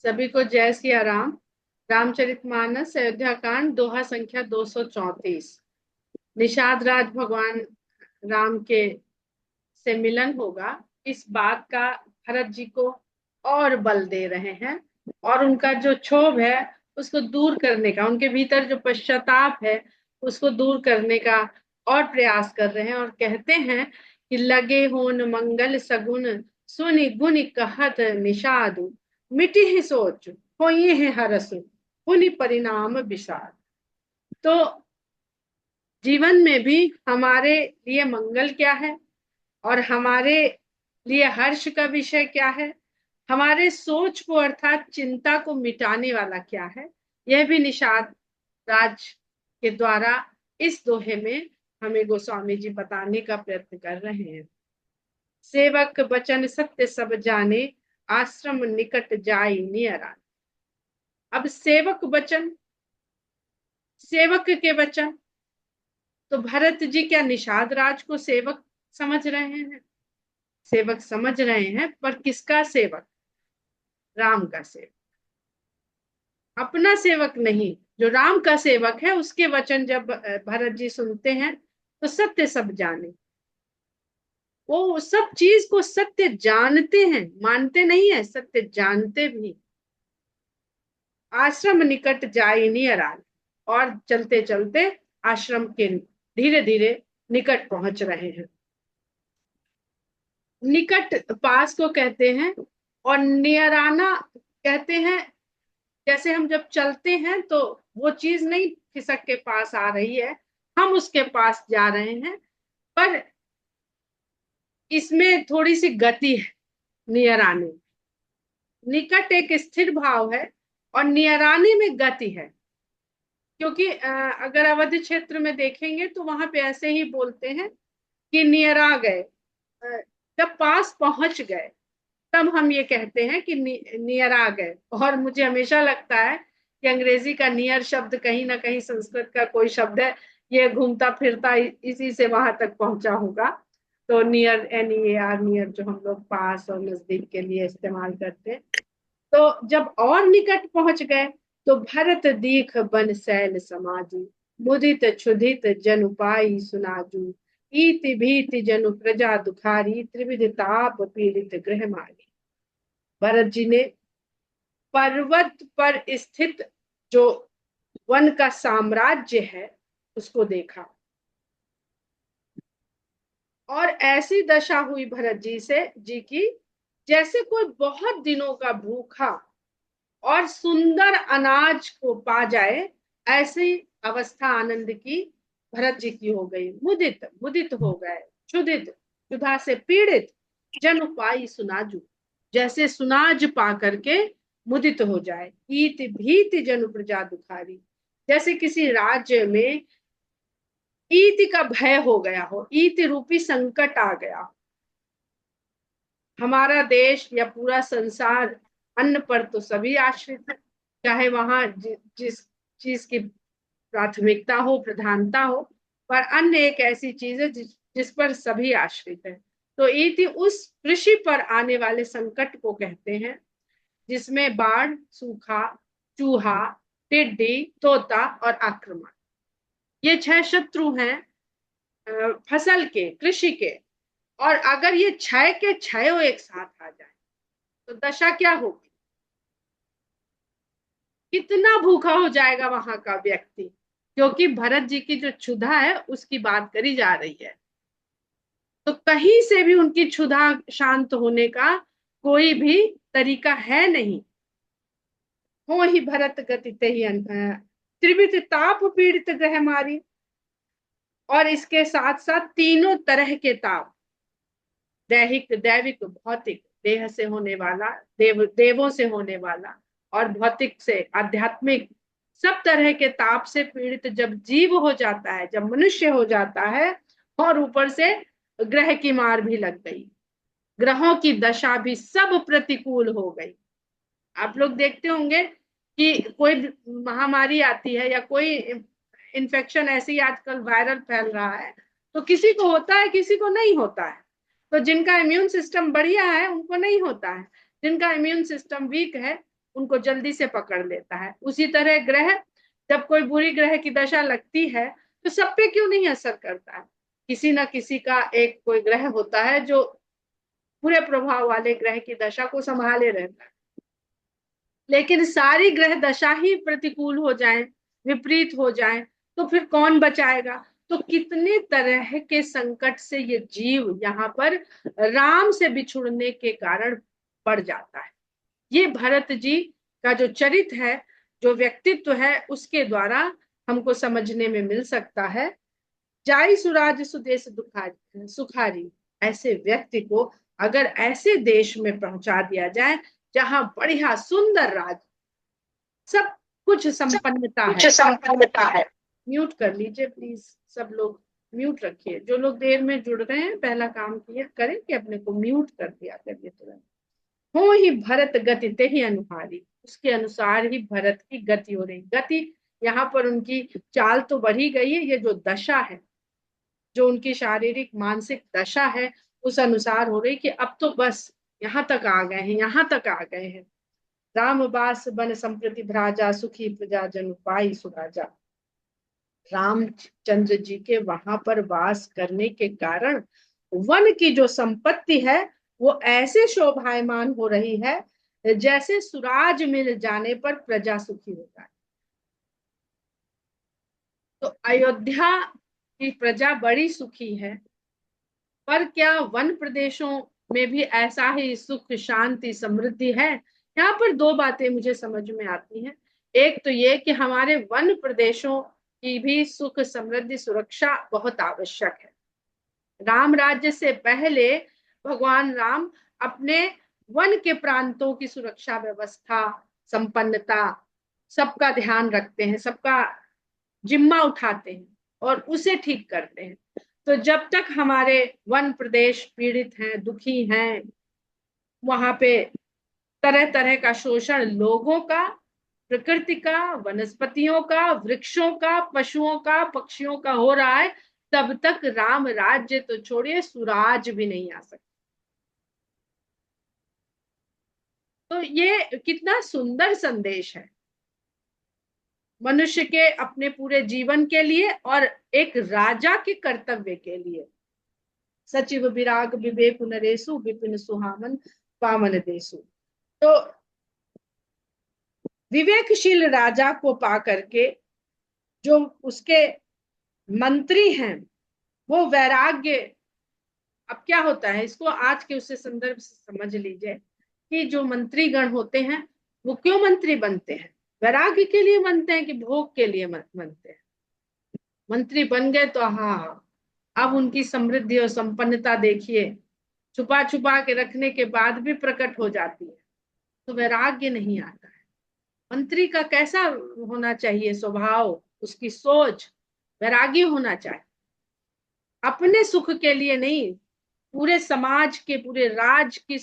सभी को जय सिया राम। रामचरितमानस अयोध्या कांड दोहा संख्या 234। निषाद राज भगवान राम के से मिलन होगा, इस बात का भरत जी को और बल दे रहे हैं और उनका जो क्षोभ है उसको दूर करने का, उनके भीतर जो पश्चाताप है उसको दूर करने का और प्रयास कर रहे हैं और कहते हैं कि लगे होन मंगल सगुन सुनि गुनि कहत निषाद मिटी ही सोच होइए है हरस पुनि परिणाम विषाद। तो जीवन में भी हमारे लिए मंगल क्या है और हमारे लिए हर्ष का विषय क्या है, हमारे सोच को अर्थात चिंता को मिटाने वाला क्या है, यह भी निषाद राज के द्वारा इस दोहे में हमें गोस्वामी जी बताने का प्रयत्न कर रहे हैं। सेवक बचन सत्य सब जाने आश्रम निकट जाई नियरा। अब सेवक वचन, सेवक के वचन, तो भरत जी क्या निषाद राज को सेवक समझ रहे हैं? सेवक समझ रहे हैं, पर किसका सेवक? राम का सेवक, अपना सेवक नहीं। जो राम का सेवक है उसके वचन जब भरत जी सुनते हैं तो सत्य सब जाने, वो सब चीज को सत्य जानते हैं, मानते नहीं है, सत्य जानते भी। आश्रम निकट जाई नियराल, और चलते चलते आश्रम के धीरे धीरे निकट पहुंच रहे हैं। निकट पास को कहते हैं और नियराना कहते हैं। जैसे हम जब चलते हैं तो वो चीज नहीं खिसक के पास आ रही है, हम उसके पास जा रहे हैं, पर इसमें थोड़ी सी गति है। नियर आने, निकट एक स्थिर भाव है और नियर आने में गति है। क्योंकि अगर अवध क्षेत्र में देखेंगे तो वहां पे ऐसे ही बोलते हैं कि नियर आ गए। जब पास पहुंच गए तब हम ये कहते हैं कि नियर आ गए। और मुझे हमेशा लगता है कि अंग्रेजी का नियर शब्द कहीं ना कहीं संस्कृत का कोई शब्द है, ये घूमता फिरता इसी से वहां तक पहुंचा होगा। तो नियर, NEAR, नियर जो हम लोग पास और नजदीक के लिए इस्तेमाल करते हैं। तो जब और निकट पहुंच गए तो भरत दीख बन शैल समाजू मुदित क्षुधित जनु पाई सुनाजू ईति भीति जनु प्रजा दुखारी त्रिविध ताप पीड़ित गृह मारी। भरत जी ने पर्वत पर स्थित जो वन का साम्राज्य है उसको देखा और ऐसी दशा हुई भरत जी की जैसे कोई बहुत दिनों का भूखा और सुंदर अनाज को पा जाए, ऐसी अवस्था आनंद की भरत जी की हो गई। मुदित मुदित हो गए, क्षुधित क्षुधा से पीड़ित, जन पाई सुनाजू, जैसे सुनाज पा करके मुदित हो जाए। ईत भीति जन प्रजा दुखारी, जैसे किसी राज्य में ईति का भय हो गया हो, ईति रूपी संकट आ गया। हमारा देश या पूरा संसार अन्न पर तो सभी आश्रित है, चाहे वहां जिस चीज की प्राथमिकता हो, प्रधानता हो, पर अन्न एक ऐसी चीज है जिस पर सभी आश्रित है। तो इति उस कृषि पर आने वाले संकट को कहते हैं जिसमें बाढ़, सूखा, चूहा, टिड्डी, तोता और आक्रमण, ये 6 शत्रु हैं फसल के, कृषि के। और अगर ये क्षय के क्षय एक साथ आ जाए तो दशा क्या होगी? कितना भूखा हो जाएगा वहां का व्यक्ति, क्योंकि भरत जी की जो क्षुधा है उसकी बात करी जा रही है। तो कहीं से भी उनकी क्षुधा शांत होने का कोई भी तरीका है नहीं। हो ही भरत गति ते ही त्रिविध ताप पीड़ित ग्रह मारी, और इसके साथ साथ तीनों तरह के ताप, दैहिक, दैविक, भौतिक, देह से होने वाला, देवों से होने वाला, और भौतिक से आध्यात्मिक, सब तरह के ताप से पीड़ित जब जीव हो जाता है, जब मनुष्य हो जाता है, और ऊपर से ग्रह की मार भी लग गई, ग्रहों की दशा भी सब प्रतिकूल हो गई। आप लोग देखते होंगे कि कोई महामारी आती है या कोई इन्फेक्शन ऐसी आजकल वायरल फैल रहा है, तो किसी को होता है, किसी को नहीं होता है। तो जिनका इम्यून सिस्टम बढ़िया है उनको नहीं होता है, जिनका इम्यून सिस्टम वीक है उनको जल्दी से पकड़ लेता है। उसी तरह ग्रह, जब कोई बुरी ग्रह की दशा लगती है तो सब पे क्यों नहीं असर करता है, किसी ना किसी का एक कोई ग्रह होता है जो बुरे प्रभाव वाले ग्रह की दशा को संभाले रहता है। लेकिन सारी ग्रह दशा ही प्रतिकूल हो जाए, विपरीत हो जाए, तो फिर कौन बचाएगा। तो कितने तरह के संकट से ये जीव यहाँ पर राम से बिछुड़ने के कारण पड़ जाता है। ये भरत जी का जो चरित्र है, जो व्यक्तित्व है, उसके द्वारा हमको समझने में मिल सकता है। जाई सुराज सुदेश दुखारी सुखारी, ऐसे व्यक्ति को अगर ऐसे देश में पहुंचा दिया जाए जहां बढ़िया सुंदर राज, सब कुछ संपन्नता है। संपन्नता है। म्यूट कर लीजिए प्लीज, सब लोग म्यूट रखिए। जो लोग देर में जुड़ रहे हैं, पहला काम किए करें कि अपने को म्यूट कर दिया करिए तुरंत। हो ही भरत गति ते ही अनुहारी, उसके अनुसार ही भरत की गति हो रही। गति यहाँ पर उनकी चाल तो बढ़ी गई है, ये जो दशा है, जो उनकी शारीरिक मानसिक दशा है, उस अनुसार हो रही कि अब तो बस यहाँ तक आ गए हैं, यहाँ तक आ गए हैं। रामबास बन संप्रति भ्राजा, सुखी प्रजा जन पाई सुराजा। रामचंद्र जी के वहां पर वास करने के कारण वन की जो संपत्ति है वो ऐसे शोभायमान हो रही है जैसे सुराज मिल जाने पर प्रजा सुखी हो जाए। तो अयोध्या की प्रजा बड़ी सुखी है, पर क्या वन प्रदेशों में भी ऐसा ही सुख शांति समृद्धि है? यहाँ पर दो बातें मुझे समझ में आती हैं। एक तो ये कि हमारे वन प्रदेशों की भी सुख समृद्धि सुरक्षा बहुत आवश्यक है। राम राज्य से पहले भगवान राम अपने वन के प्रांतों की सुरक्षा व्यवस्था, संपन्नता, सबका ध्यान रखते हैं, सबका जिम्मा उठाते हैं और उसे ठीक करते हैं। तो जब तक हमारे वन प्रदेश पीड़ित हैं, दुखी हैं, वहां पे तरह तरह का शोषण लोगों का, प्रकृति का, वनस्पतियों का, वृक्षों का, पशुओं का, पक्षियों का हो रहा है, तब तक राम राज्य तो छोड़िए सुराज भी नहीं आ सकता। तो ये कितना सुंदर संदेश है मनुष्य के अपने पूरे जीवन के लिए और एक राजा के कर्तव्य के लिए। सचिव विराग विवेक नरेशु, विपिन सुहावन पावन देशु। तो विवेकशील राजा को पा करके जो उसके मंत्री हैं वो वैराग्य, अब क्या होता है इसको आज के उससे संदर्भ से समझ लीजिए कि जो मंत्रीगण होते हैं वो क्यों मंत्री बनते हैं? वैराग्य के लिए बनते हैं कि भोग के लिए बनते हैं? मंत्री बन गए तो हाँ, अब उनकी समृद्धि और संपन्नता देखिए, छुपा छुपा के रखने के बाद भी प्रकट हो जाती है, तो वैराग्य नहीं आता है। मंत्री का कैसा होना चाहिए स्वभाव, उसकी सोच, वैराग्य होना चाहिए। अपने सुख के लिए नहीं, पूरे समाज के, पूरे राज्य की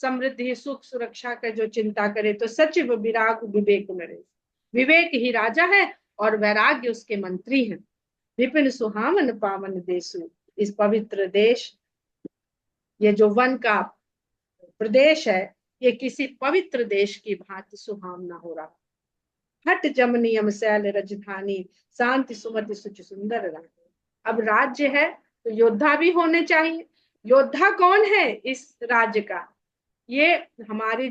समृद्धि सुख सुरक्षा का जो चिंता करे। तो सचिव विराग विवेक नरेश, विवेक ही राजा है और वैराग्य उसके मंत्री हैं। विपिन सुहावन पावन देशु, इस पवित्र देश, ये जो वन का प्रदेश है, ये किसी पवित्र देश की भांति सुहावना हो रहा। हट जम नियम शैल राजधानी, शांति सुमति सुच सुंदर रानी। अब राज्य है तो योद्धा भी होने चाहिए। योद्धा कौन है इस राज्य का? ये हमारे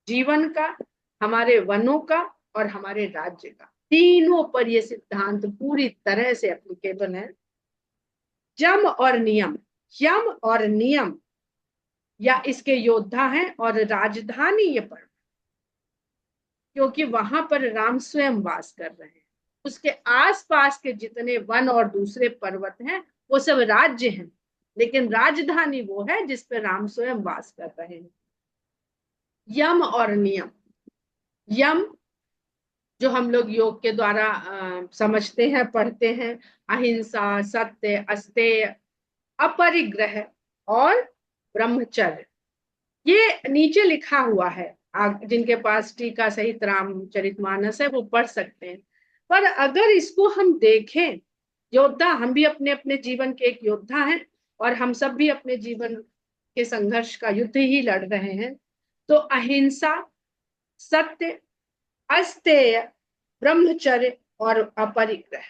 जीवन का, हमारे वनों का और हमारे राज्य का, तीनों पर ये सिद्धांत पूरी तरह से एप्लीकेबल है। जम और नियम, यम और नियम या इसके योद्धा हैं, और राजधानी ये पर्वत, क्योंकि वहां पर राम स्वयं वास कर रहे हैं। उसके आसपास के जितने वन और दूसरे पर्वत हैं वो सब राज्य हैं, लेकिन राजधानी वो है जिस पर राम स्वयं वास कर रहे हैं। यम और नियम, यम जो हम लोग योग के द्वारा समझते हैं, पढ़ते हैं, अहिंसा, सत्य, अस्तेय, अपरिग्रह और ब्रह्मचर्य, ये नीचे लिखा हुआ है। जिनके पास टीका सहित रामचरितमानस है वो पढ़ सकते हैं। पर अगर इसको हम देखें, योद्धा, हम भी अपने अपने जीवन के एक योद्धा हैं और हम सब भी अपने जीवन के संघर्ष का युद्ध ही लड़ रहे हैं। तो अहिंसा, सत्य, अस्तेय, ब्रह्मचर्य और अपरिग्रह।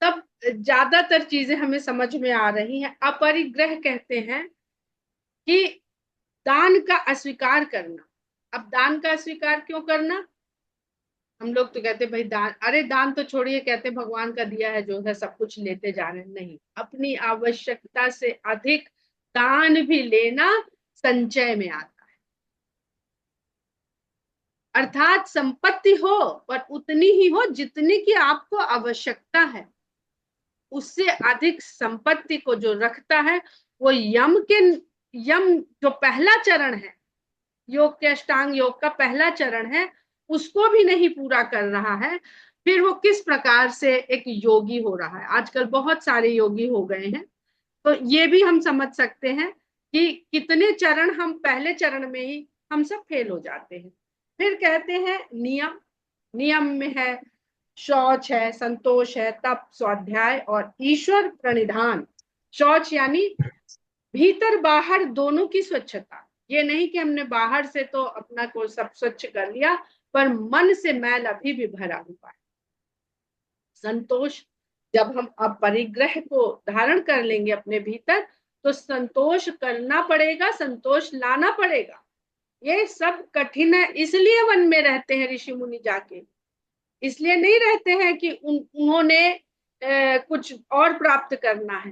सब ज्यादातर चीजें हमें समझ में आ रही हैं। अपरिग्रह कहते हैं कि दान का अस्वीकार करना। अब दान का अस्वीकार क्यों करना? हम लोग तो कहते भाई दान, अरे दान तो छोड़िए, कहते भगवान का दिया है जो है सब कुछ लेते जा रहे हैं। नहीं, अपनी आवश्यकता से अधिक दान भी लेना संचय में आता है। अर्थात संपत्ति हो पर उतनी ही हो जितनी की आपको आवश्यकता है। उससे अधिक संपत्ति को जो रखता है वो यम जो पहला चरण है, योग के अष्टांग योग का पहला चरण है, उसको भी नहीं पूरा कर रहा है, फिर वो किस प्रकार से एक योगी हो रहा है। आजकल बहुत सारे योगी हो गए हैं, तो ये भी हम समझ सकते हैं कि कितने चरण हम पहले चरण में ही हम सब फेल हो जाते हैं। फिर कहते हैं नियम। नियम में है शौच है, संतोष है, तप, स्वाध्याय और ईश्वर प्रणिधान। शौच यानी भीतर बाहर दोनों की स्वच्छता। ये नहीं कि हमने बाहर से तो अपना को सब स्वच्छ कर लिया पर मन से मैल अभी भी भरा हुआ है। संतोष, जब हम अपरिग्रह को धारण कर लेंगे अपने भीतर तो संतोष करना पड़ेगा, संतोष लाना पड़ेगा। ये सब कठिन है, इसलिए वन में रहते हैं ऋषि मुनि जाके। इसलिए नहीं रहते हैं कि उन्होंने कुछ और प्राप्त करना है।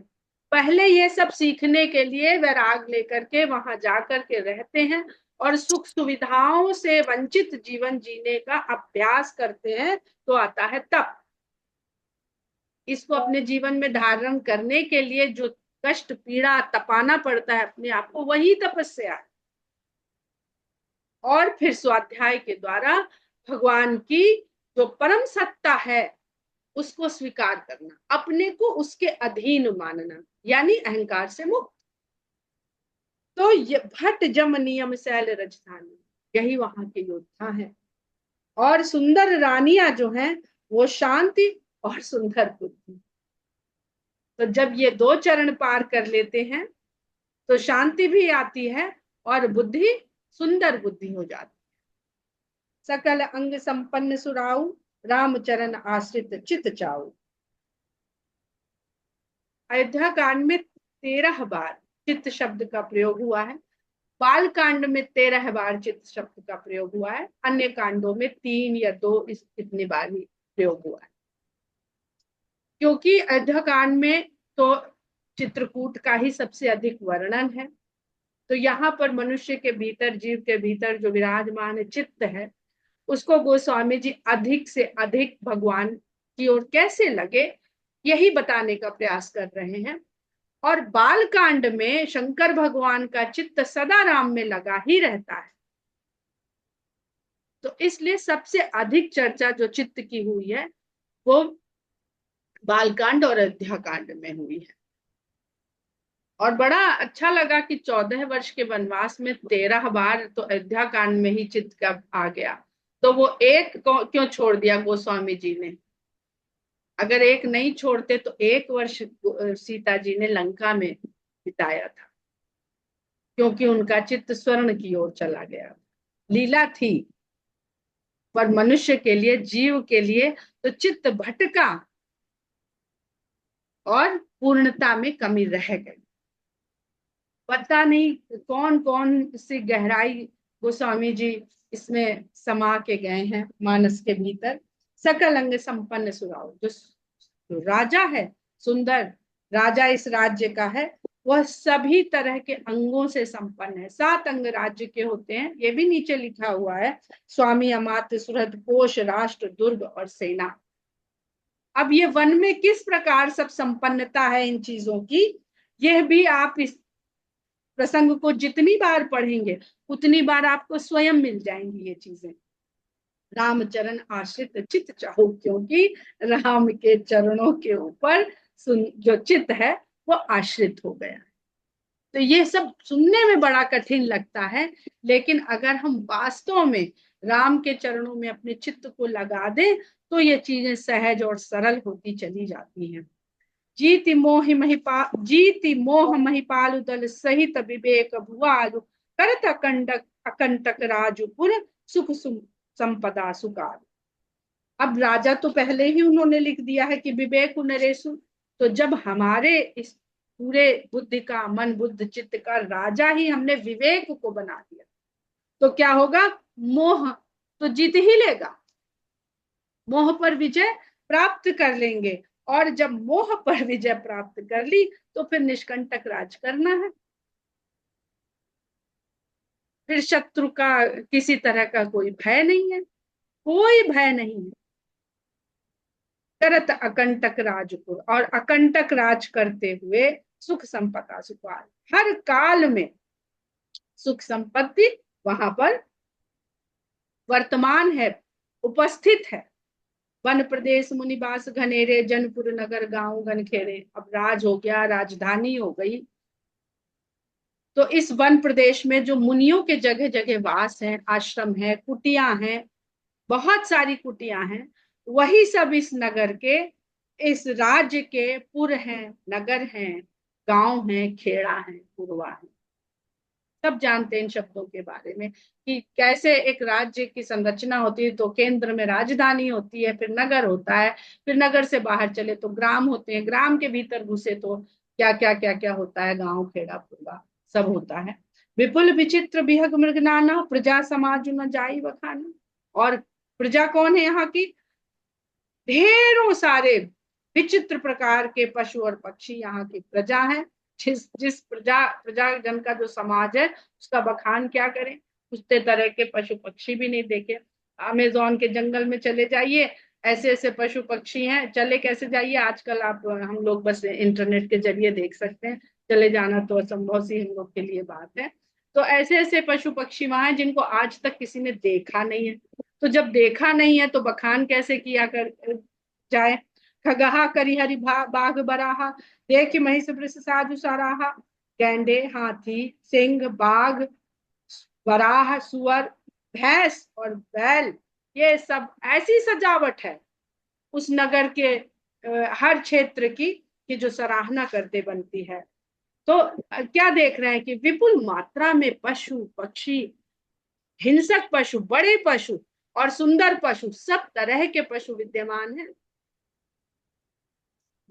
पहले ये सब सीखने के लिए वैराग लेकर के वहां जाकर के रहते हैं और सुख सुविधाओं से वंचित जीवन जीने का अभ्यास करते हैं, तो आता है तप। इसको अपने जीवन में धारण करने के लिए जो कष्ट पीड़ा तपाना पड़ता है अपने आप को, वही तपस्या है। और फिर स्वाध्याय के द्वारा भगवान की जो परम सत्ता है उसको स्वीकार करना, अपने को उसके अधीन मानना, यानी अहंकार से मुक्त। तो ये भट्ट जम नियम शैल राजधानी, यही वहां के योद्धा है। और सुंदर रानियां जो हैं वो शांति और सुंदर बुद्धि। तो जब ये दो चरण पार कर लेते हैं तो शांति भी आती है और बुद्धि, सुंदर बुद्धि हो जाती है। सकल अंग संपन्न सुराऊ, रामचरण आश्रित चित चाऊ। अयोध्या कांड में 13 बार चित्त शब्द का प्रयोग हुआ है। बाल कांड में 13 बार चित्त शब्द का प्रयोग हुआ है। अन्य कांडों में 3 या 2 इतनी बार ही प्रयोग हुआ है। क्योंकि अयोध्या कांड में तो चित्रकूट का ही सबसे अधिक वर्णन है, तो यहाँ पर मनुष्य के भीतर, जीव के भीतर जो विराजमान चित्त है उसको गोस्वामी जी अधिक से अधिक भगवान की ओर कैसे लगे यही बताने का प्रयास कर रहे हैं। और बाल कांड में शंकर भगवान का चित्त सदा राम में लगा ही रहता है, तो इसलिए सबसे अधिक चर्चा जो चित्त की हुई है वो बालकांड और अयोध्या कांड में हुई है। और बड़ा अच्छा लगा कि 14 वर्ष के वनवास में 13 बार तो अयोध्या कांड में ही चित्त का आ गया, तो वो एक क्यों छोड़ दिया गोस्वामी जी ने? अगर एक नहीं छोड़ते तो 1 वर्ष सीता जी ने लंका में बिताया था, क्योंकि उनका चित्त स्वर्ण की ओर चला गया। लीला थी, पर मनुष्य के लिए, जीव के लिए तो चित्त भटका और पूर्णता में कमी रह गई। पता नहीं कौन कौन सी गहराई गोस्वामी जी इसमें समा के गए हैं मानस के भीतर। सकल अंग संपन्न सुराव, जो राजा है, सुंदर राजा इस राज्य का है, वह सभी तरह के अंगों से संपन्न है। 7 अंग राज्य के होते हैं, ये भी नीचे लिखा हुआ है, स्वामी, अमात्य, सुहृद, कोश, राष्ट्र, दुर्ग और सेना। अब ये वन में किस प्रकार सब संपन्नता है इन चीजों की, यह भी आप इस प्रसंग को जितनी बार पढ़ेंगे उतनी बार आपको स्वयं मिल जाएंगी ये चीजें। रामचरण आश्रित चित्त चाहो, क्योंकि राम के चरणों के ऊपर जो चित्त है वो आश्रित हो गया है। तो ये सब सुनने में बड़ा कठिन लगता है, लेकिन अगर हम वास्तव में राम के चरणों में अपने चित्त को लगा दें तो ये चीजें सहज और सरल होती चली जाती हैं। जीति मोह महिपाल दल सहित विवेक भुआलु, करत अकंडक अकंटक राजपुर सुख संपदा सुकार। अब राजा तो पहले ही उन्होंने लिख दिया है कि विवेक नरेशु, तो जब हमारे इस पूरे बुद्धि का, मन बुद्ध चित्त का राजा ही हमने विवेक को बना दिया, तो क्या होगा? मोह तो जीत ही लेगा, मोह पर विजय प्राप्त कर लेंगे। और जब मोह पर विजय प्राप्त कर ली तो फिर निष्कंटक राज करना है, फिर शत्रु का किसी तरह का कोई भय नहीं है, कोई भय नहीं है। करत अकंटक राजपुर, और अकंटक राज करते हुए सुख संपदा सुखार, हर काल में सुख संपत्ति वहां पर वर्तमान है, उपस्थित है। वन प्रदेश मुनिवास घनेरे, जनपुर नगर गांव घनखेरे। अब राज हो गया, राजधानी हो गई, तो इस वन प्रदेश में जो मुनियों के जगह जगह वास है, आश्रम है, कुटिया हैं, बहुत सारी कुटिया हैं, वही सब इस नगर के, इस राज्य के पुर हैं, नगर हैं, गांव हैं, खेड़ा हैं, पुरवा है। सब जानते हैं इन शब्दों के बारे में कि कैसे एक राज्य की संरचना होती है, तो केंद्र में राजधानी होती है, फिर नगर होता है, फिर नगर से बाहर चले तो ग्राम होते हैं, ग्राम के भीतर घुसे तो क्या क्या क्या क्या होता है, गांव खेड़ा पुरवा सब होता है। विपुल विचित्र विहग मृग नाना, प्रजा समाज न जाई बखाना। और प्रजा कौन है यहाँ की? ढेरों सारे विचित्र प्रकार के पशु और पक्षी यहाँ की प्रजा है। जिस जिस प्रजाजन का जो समाज है उसका बखान क्या करें, उतने तरह के पशु पक्षी भी नहीं देखे। अमेजोन के जंगल में चले जाइए, ऐसे ऐसे पशु पक्षी हैं, चले कैसे जाइए, आजकल आप हम लोग बस इंटरनेट के जरिए देख सकते हैं, चले जाना तो असंभव सी हम लोग के लिए बात है। तो ऐसे ऐसे पशु पक्षी वहां हैं जिनको आज तक किसी ने देखा नहीं है, तो जब देखा नहीं है तो बखान कैसे किया कर जाए। खगहा करिहरि बाघ बराहा, देख महिष वृष साधु सराहा। गैंडे, हाथी, सिंह, बाघ, बराह, सुअर, भैंस और बैल, ये सब ऐसी सजावट है उस नगर के हर क्षेत्र की कि जो सराहना करते बनती है। तो क्या देख रहे हैं कि विपुल मात्रा में पशु पक्षी, हिंसक पशु, बड़े पशु और सुंदर पशु, सब तरह के पशु विद्यमान हैं।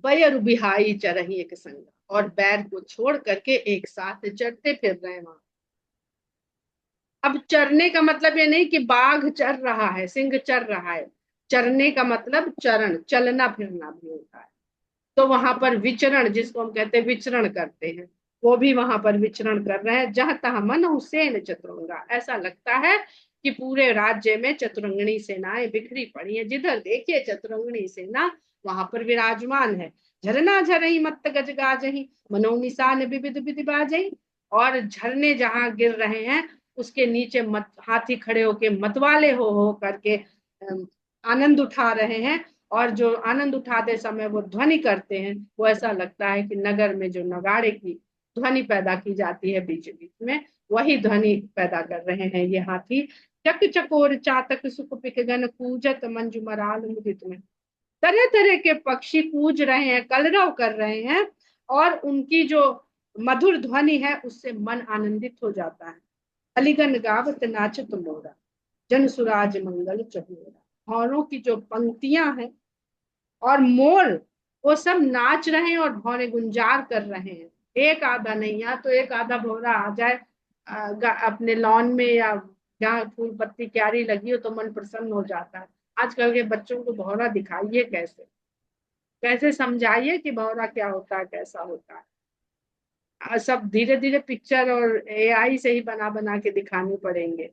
बैर बिहाई चरही एक संग, और बैर को छोड़ करके एक साथ चरते फिर रहे वहां। अब चरने का मतलब ये नहीं कि बाघ चर रहा है, सिंह चर रहा है, चरने का मतलब चरण, चलना फिरना भी होता है। तो वहां पर विचरण, जिसको हम कहते हैं विचरण करते हैं, वो भी वहां पर विचरण कर रहे हैं। जहां तहा मन हुसैन चतुरंगा, ऐसा लगता है कि पूरे राज्य में चतुरंगनी सेनाएं बिखरी पड़ी हैं, जिधर देखिए चतुरंगनी सेना वहां पर विराजमान है। झरना झरही मत गज गाजही, मनोनिशान विविध विधि बाजही। और झरने जहां गिर रहे हैं उसके नीचे हाथी खड़े होके मतवाले हो करके आनंद उठा रहे हैं। और जो आनंद उठाते समय वो ध्वनि करते हैं, वो ऐसा लगता है कि नगर में जो नगाड़े की ध्वनि पैदा की जाती है बीच बीच में, वही ध्वनि पैदा कर रहे हैं ये हाथी। चक चकोर चातक सुख पिकगन, कूजत मंजू मराल मुदित में। तरह तरह के पक्षी कूज रहे हैं, कलरव कर रहे हैं, और उनकी जो मधुर ध्वनि है उससे मन आनंदित हो जाता है। अलीगन गावत नाचत मोरा, जन सुराज मंगल चहुरा। हॉर्नों की जो पंक्तियां हैं और मोर, वो सब नाच रहे हैं और भौरे गुंजार कर रहे हैं। एक आधा नहीं, यहाँ तो एक आधा भौरा आ जाए अपने लॉन में या जहाँ फूल पत्ती क्यारी लगी हो तो मन प्रसन्न हो जाता है। आजकल के बच्चों को भौरा दिखाइए कैसे, कैसे समझाइए कि भौरा क्या होता है, कैसा होता है। सब धीरे धीरे पिक्चर और एआई से ही बना बना के दिखाने पड़ेंगे।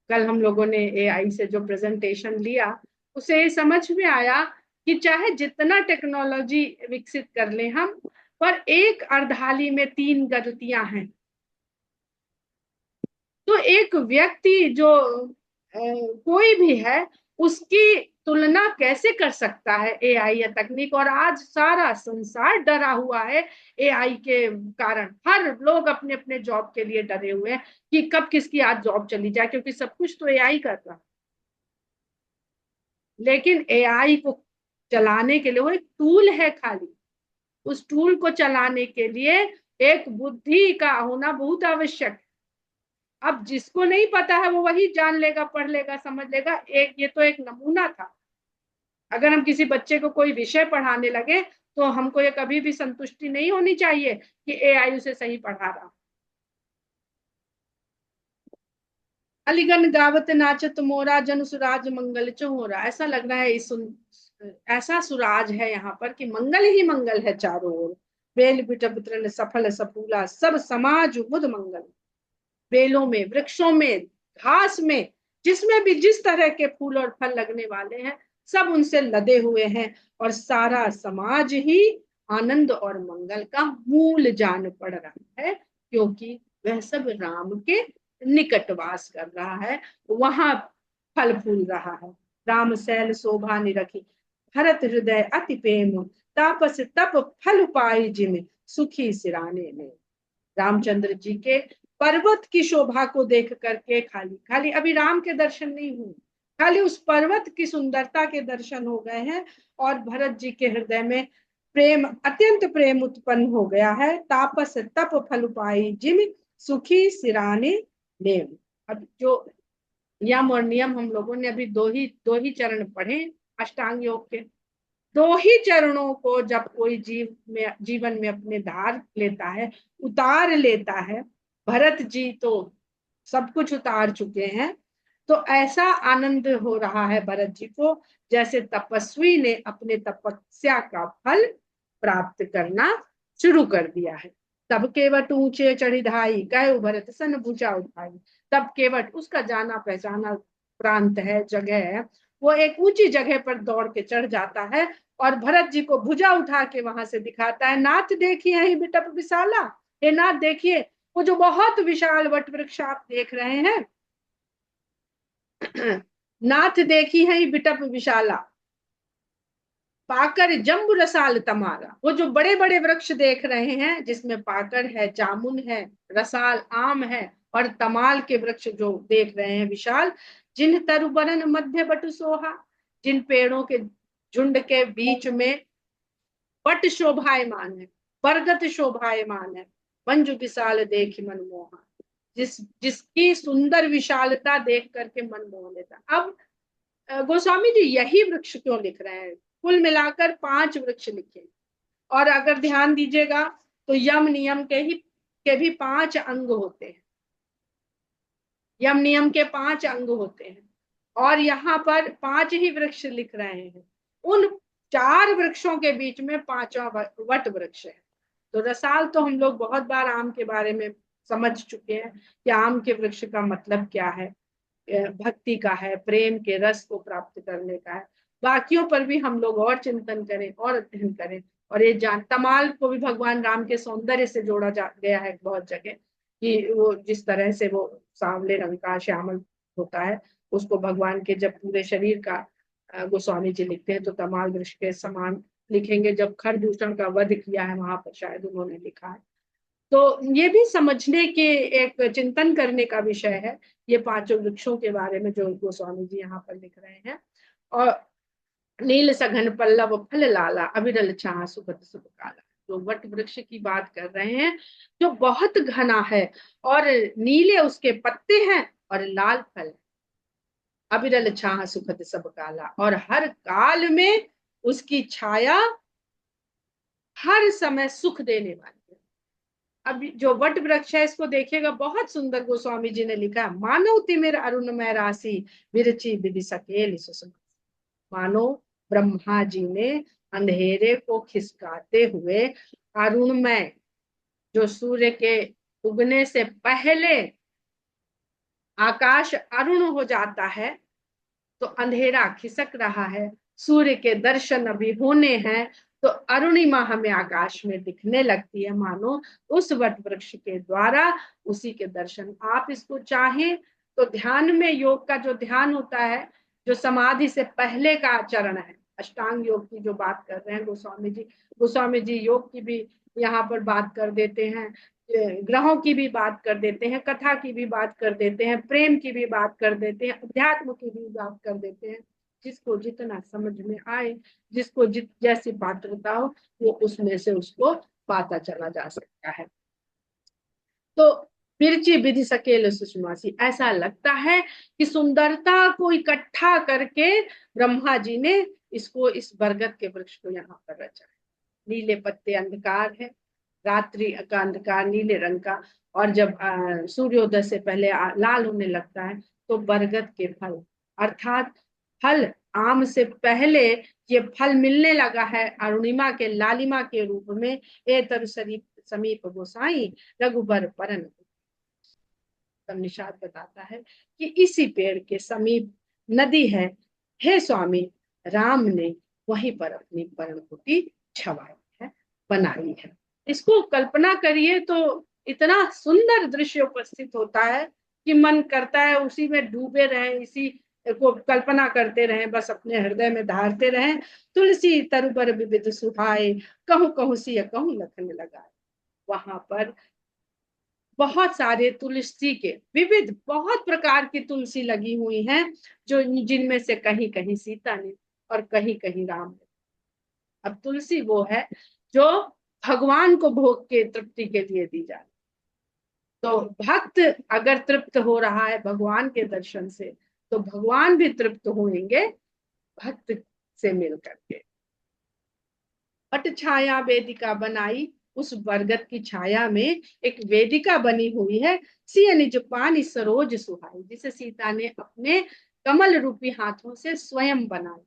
कल हम लोगों ने एआई से जो प्रेजेंटेशन लिया, उसे समझ में आया कि चाहे जितना टेक्नोलॉजी विकसित कर ले हम, पर एक अर्धाली में 3 गलतियां हैं। तो एक व्यक्ति जो कोई भी है, उसकी तुलना कैसे कर सकता है एआई या तकनीक। और आज सारा संसार डरा हुआ है एआई के कारण। हर लोग अपने अपने जॉब के लिए डरे हुए हैं कि कब किसकी आज जॉब चली जाए, क्योंकि सब कुछ तो एआई कर रहा है। लेकिन एआई को चलाने के लिए वो एक टूल है खाली, उस टूल को चलाने के लिए एक बुद्धि का होना बहुत आवश्यक है। अब जिसको नहीं पता है वो वही जान लेगा, पढ़ लेगा, समझ लेगा। एक ये तो एक नमूना था। अगर हम किसी बच्चे को कोई विषय पढ़ाने लगे तो हमको ये कभी भी संतुष्टि नहीं होनी चाहिए कि एआई उसे सही पढ़ा रहा। अलीगढ़ गावत नाचत मोरा जन सुराज मंगल चौरा। ऐसा लग रहा है ऐसा सुराज है यहाँ पर कि मंगल ही मंगल है चारों ओर। बेल बिटप तृण सफल सफूला सब समाज मुद मंगल। बेलों में, वृक्षों में, घास में, जिसमें भी जिस तरह के फूल और फल लगने वाले हैं सब उनसे लदे हुए हैं। और सारा समाज ही आनंद और मंगल का मूल जान पड़ रहा है, क्योंकि वह सब राम के निकट वास कर रहा है, वहां फल फूल रहा है। राम सैल शोभा निरखी भरत हृदय अति प्रेम तापस तप फल पाई जिम सुखी सिराने में। रामचंद्र जी के पर्वत की शोभा को देख करके खाली खाली अभी राम के दर्शन नहीं हुए, खाली उस पर्वत की सुंदरता के दर्शन हो गए हैं। और भरत जी के हृदय में प्रेम, अत्यंत प्रेम उत्पन्न हो गया है। तापस तप फल पाई जिम सुखी सिराने नेम। अब जो यम और नियम हम लोगों ने अभी दो ही चरण पढ़े अष्टांग योग के। दो ही चरणों को जब कोई जीवन में अपने धार लेता है, उतार लेता है, भरत जी तो सब कुछ उतार चुके हैं, तो ऐसा आनंद हो रहा है भरत जी को जैसे तपस्वी ने अपने तपस्या का फल प्राप्त करना शुरू कर दिया है। तब केवट ऊंचे चढ़िधाई गए भरत सन भुजा उठाई। तब केवट उसका जाना पहचाना प्रांत है, जगह है, वो एक ऊंची जगह पर दौड़ के चढ़ जाता है और भरत जी को भुजा उठा के वहां से दिखाता है। नाथ देखिए ही बिटप विशाला। हे नाथ देखिए, वो जो बहुत विशाल वट वृक्ष आप देख रहे हैं, नाथ देखी है बिटप विशाला पाकर जम्बू रसाल तमारा। वो जो बड़े बड़े वृक्ष देख रहे हैं जिसमें पाकर है, जामुन है, रसाल आम है, और तमाल के वृक्ष जो देख रहे हैं विशाल। जिन तरुबरन मध्य बटु सोहा, जिन पेड़ों के झुंड के बीच में पट शोभायमान है, बरगद शोभायमान है। मंजु विशाल देख मन मोहा, जिसकी सुंदर विशालता देख करके मन मोह लेता। अब गोस्वामी जी यही वृक्ष क्यों लिख रहे हैं? कुल मिलाकर 5 वृक्ष लिखे, और अगर ध्यान दीजिएगा तो यम नियम के भी 5 अंग होते हैं। यम नियम के 5 अंग होते हैं, और यहाँ पर 5 ही वृक्ष लिख रहे हैं। उन 4 वृक्षों के बीच में 5वां वट वृक्ष है। तो रसाल तो हम लोग बहुत बार आम के बारे में समझ चुके हैं कि आम के वृक्ष का मतलब क्या है, भक्ति का है, प्रेम के रस को प्राप्त करने का है। बाकियों पर भी हम लोग और चिंतन करें और अध्ययन करें। और ये जान तमाल को भी भगवान राम के सौंदर्य से जोड़ा जा गया है बहुत जगह, कि वो जिस तरह से वो सांवले रंग का श्यामल होता है, उसको भगवान के जब पूरे शरीर का गोस्वामी जी लिखते हैं तो तमाल वृक्ष के समान लिखेंगे। जब खरदूषण का वध किया है वहां पर शायद उन्होंने लिखा है। तो ये भी समझने के, एक चिंतन करने का विषय है ये 5 वृक्षों के बारे में जो गोस्वामी जी यहाँ पर लिख रहे हैं। और नील सघन पल्लव फल लाला अविरल छाह सुबत सुब काला। जो वट वृक्ष की बात कर रहे हैं, जो बहुत घना है और नीले उसके पत्ते हैं और लाल फल है। अविरल छाह सुखद सब काला, और हर काल में उसकी छाया हर समय सुख देने वाली है। अब जो वट वृक्ष है इसको देखिएगा, बहुत सुंदर गोस्वामी जी ने लिखा है। मानव तिमिर अरुणमय राशि विरची विधि सकेल सुषमा। मानो ब्रह्मा जी ने अंधेरे को खिसकाते हुए अरुणमय, जो सूर्य के उगने से पहले आकाश अरुण हो जाता है तो अंधेरा खिसक रहा है, सूर्य के दर्शन अभी होने हैं, तो अरुणिमा हमें आकाश में दिखने लगती है, मानो उस वट वृक्ष के द्वारा उसी के दर्शन। आप इसको चाहें तो ध्यान में, योग का जो ध्यान होता है, जो समाधि से पहले का चरण है, अष्टांग योग की जो बात कर रहे हैं गोस्वामी जी योग की भी यहाँ पर बात कर देते हैं, ग्रहों की भी बात कर देते हैं, कथा की भी बात कर देते हैं, प्रेम की भी बात कर देते हैं, अध्यात्म की भी बात कर देते हैं। जिसको जितना समझ में आए, जिसको जैसी पात्रता हो, वो उसमें से उसको पाता चला जा सकता है। तो मिर्ची विधि सकेल सुषमासी। ऐसा लगता है कि सुंदरता को इकट्ठा करके ब्रह्मा जी ने इसको, इस बरगद के वृक्ष को यहाँ पर रचा है। नीले पत्ते, अंधकार है, रात्रि का अंधकार नीले रंग का, और जब सूर्योदय से पहले लाल होने लगता है तो बरगद के फल, अर्थात फल आम से पहले ये फल मिलने लगा है अरुणिमा के लालिमा के रूप में। ए तरु समीप गोसाई रघुबर परन। तब निषाद बताता है कि इसी पेड़ के समीप नदी है, हे स्वामी, राम ने वहीं पर अपनी पर्ण कुटी छवाई है, बनाई है। इसको कल्पना करिए तो इतना सुंदर दृश्य उपस्थित होता है कि मन करता है उसी में डूबे रहे, इसी को कल्पना करते रहे, बस अपने हृदय में धारते रहे। तुलसी तरुबर विविध सुहाए, कहूं कहूं सिय कहूं लखन लगाए। वहां पर बहुत सारे तुलसी के विविध, बहुत प्रकार की तुलसी लगी हुई हैं, जो जिनमें से कहीं कहीं सीता ने और कहीं कहीं राम ने। अब तुलसी वो है जो भगवान को भोग के तृप्ति के लिए दी जाए। तो भक्त अगर तृप्त हो रहा है भगवान के दर्शन से, तो भगवान भी तृप्त होंगे भक्त से मिल करके। पट छाया वेदिका बनाई, उस बरगद की छाया में एक वेदिका बनी हुई है। सिय निज पानी सरोज सुहाई, जिसे सीता ने अपने कमल रूपी हाथों से स्वयं बनाया।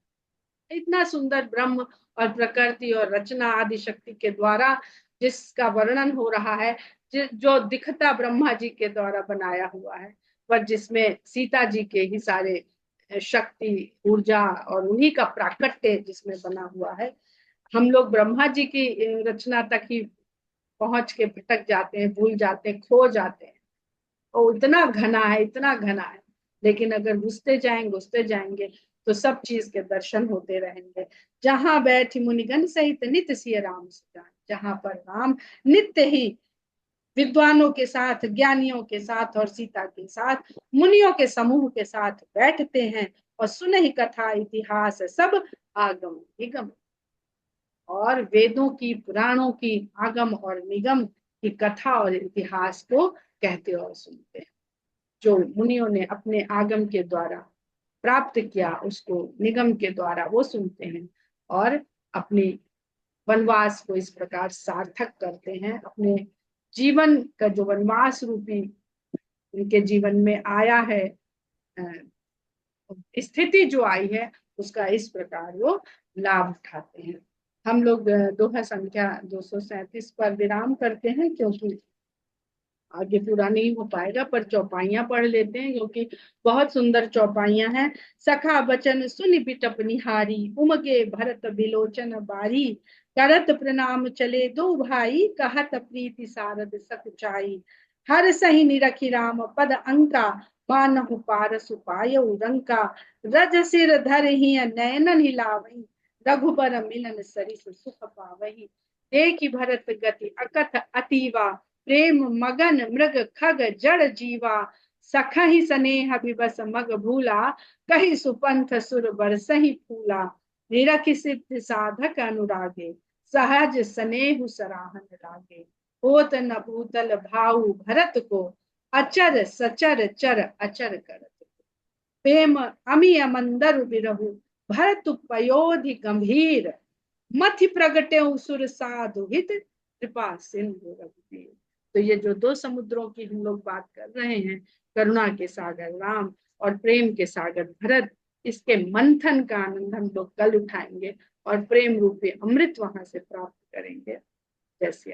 इतना सुंदर ब्रह्म और प्रकृति और रचना आदि शक्ति के द्वारा जिसका वर्णन हो रहा है, जो दिखता ब्रह्मा जी के द्वारा बनाया हुआ है, पर जिसमें सीता जी के ही सारे शक्ति, ऊर्जा और उन्हीं का प्राकट्य जिसमें बना हुआ है। हम लोग ब्रह्मा जी की रचना तक ही पहुंच के भटक जाते हैं, भूल जाते हैं, खो जाते हैं। और इतना घना है, इतना घना है, लेकिन अगर घुसते जाएंगे तो सब चीज के दर्शन होते रहेंगे। जहां बैठ मुनिगण सहित नित्य सिय राम सुजान, जहां पर राम नित्य ही विद्वानों के साथ, ज्ञानियों के साथ और सीता के साथ, मुनियों के समूह के साथ बैठते हैं और सुनहि कथा इतिहास सब आगम निगम। और वेदों की, पुराणों की आगम और निगम की कथा और इतिहास को कहते और सुनते हैं। जो मुनियों ने अपने आगम के द्वारा प्राप्त किया उसको निगम के द्वारा वो सुनते हैं और अपनी वनवास को इस प्रकार सार्थक करते हैं। अपने जीवन का जो वनवास रूपी उनके जीवन में आया है, स्थिति जो आई है, उसका इस प्रकार वो लाभ उठाते हैं। हम लोग दोहा संख्या 237 पर विराम करते हैं, क्योंकि आगे पूरा नहीं हो पाएगा, पर चौपाइयां पढ़ लेते हैं क्योंकि बहुत सुंदर चौपाइयां हैं। सखा बचन सुनि बिटप निहारी, उमगे भरत बिलोचन बारी, करत प्रणाम चले दो भाई, कहत प्रीति सारद सकुचाई। हर सही निरखी राम पद अंका, मानहु पारस पायउ रंका। रज सिर धर ही नयन हिलावही, रघुबर मिलन सरिस सुख पावही। देखी भरत गति अकथ अतीवा, प्रेम मगन मृग खग जड़ जीवा। सखहि स्नेह विबस मग भूला, कहि सुपंथ सुर बरसहि फूला। निरखि सिद्ध साधक अनुरागे, सहज स्नेहु सराहन लागे। होत न भूतल भाऊ भरत को, अचर सचर चर अचर करत। प्रेम अमिय मंदर बिरहु, भरत पयोधि गंभीर। मथि प्रगटे सुर साधु हित, कृपा सिंधु रघुवीर। तो ये जो दो समुद्रों की हम लोग बात कर रहे हैं, करुणा के सागर राम और प्रेम के सागर भरत, इसके मंथन का आनंद हम लोग कल उठाएंगे और प्रेम रूपी अमृत वहां से प्राप्त करेंगे। जैसे